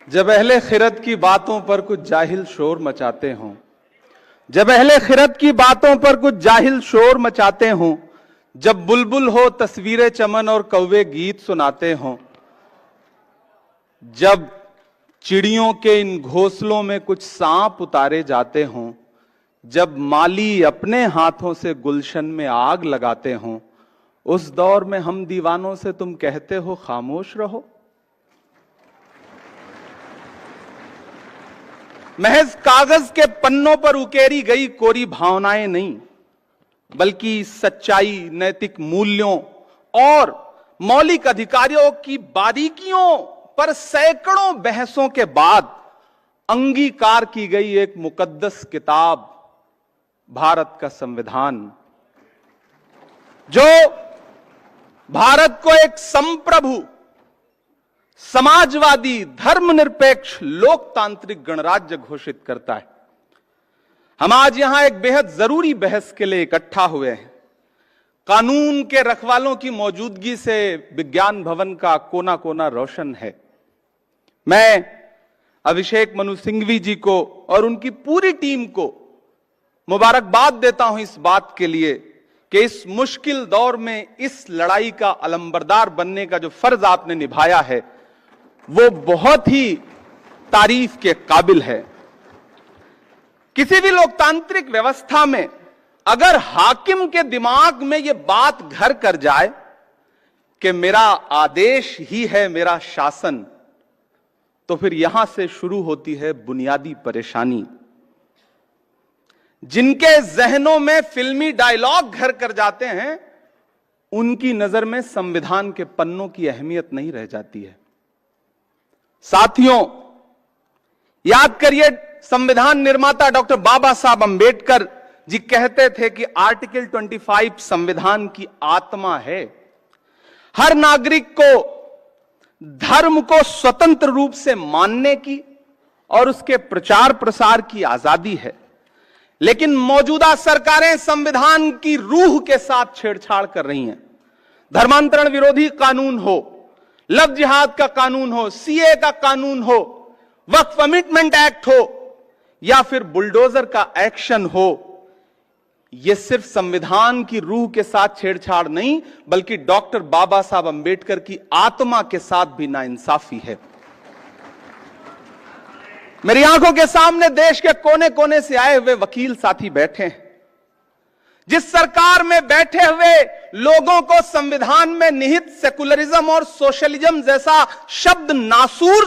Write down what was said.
जब अहले खिरत की बातों पर कुछ जाहिल शोर मचाते हों, जब अहले खिरत की बातों पर कुछ जाहिल शोर मचाते हों, जब बुलबुल हो तस्वीरें चमन और कौवे गीत सुनाते हों, जब चिड़ियों के इन घोंसलों में कुछ सांप उतारे जाते हों, जब माली अपने हाथों से गुलशन में आग लगाते हों, उस दौर में हम दीवानों से तुम कहते हो खामोश रहो। महज कागज के पन्नों पर उकेरी गई कोरी भावनाएं नहीं, बल्कि सच्चाई, नैतिक मूल्यों और मौलिक अधिकारों की बारीकियों पर सैकड़ों बहसों के बाद अंगीकार की गई एक मुकद्दस किताब, भारत का संविधान, जो भारत को एक संप्रभु, समाजवादी, धर्मनिरपेक्ष, लोकतांत्रिक गणराज्य घोषित करता है। हम आज यहां एक बेहद जरूरी बहस के लिए इकट्ठा हुए हैं। कानून के रखवालों की मौजूदगी से विज्ञान भवन का कोना कोना रोशन है। मैं अभिषेक मनु सिंघवी जी को और उनकी पूरी टीम को मुबारकबाद देता हूं इस बात के लिए कि इस मुश्किल दौर में इस लड़ाई का अलंबरदार बनने का जो फर्ज आपने निभाया है वो बहुत ही तारीफ के काबिल है। किसी भी लोकतांत्रिक व्यवस्था में अगर हाकिम के दिमाग में यह बात घर कर जाए कि मेरा आदेश ही है मेरा शासन, तो फिर यहां से शुरू होती है बुनियादी परेशानी। जिनके जहनों में फिल्मी डायलॉग घर कर जाते हैं, उनकी नजर में संविधान के पन्नों की अहमियत नहीं रह जाती है। साथियों, याद करिए, संविधान निर्माता डॉक्टर बाबा साहब अंबेडकर जी कहते थे कि आर्टिकल 25 संविधान की आत्मा है। हर नागरिक को धर्म को स्वतंत्र रूप से मानने की और उसके प्रचार प्रसार की आजादी है, लेकिन मौजूदा सरकारें संविधान की रूह के साथ छेड़छाड़ कर रही हैं। धर्मांतरण विरोधी कानून हो, लव जिहाद का कानून हो, सीए का कानून हो, वक्फ अमेंडमेंट एक्ट हो या फिर बुलडोजर का एक्शन हो, यह सिर्फ संविधान की रूह के साथ छेड़छाड़ नहीं, बल्कि डॉक्टर बाबा साहब अंबेडकर की आत्मा के साथ भी नाइंसाफी है। मेरी आंखों के सामने देश के कोने कोने से आए हुए वकील साथी बैठे हैं। जिस सरकार में बैठे हुए लोगों को संविधान में निहित सेकुलरिज्म और सोशलिज्म जैसा शब्द नासूर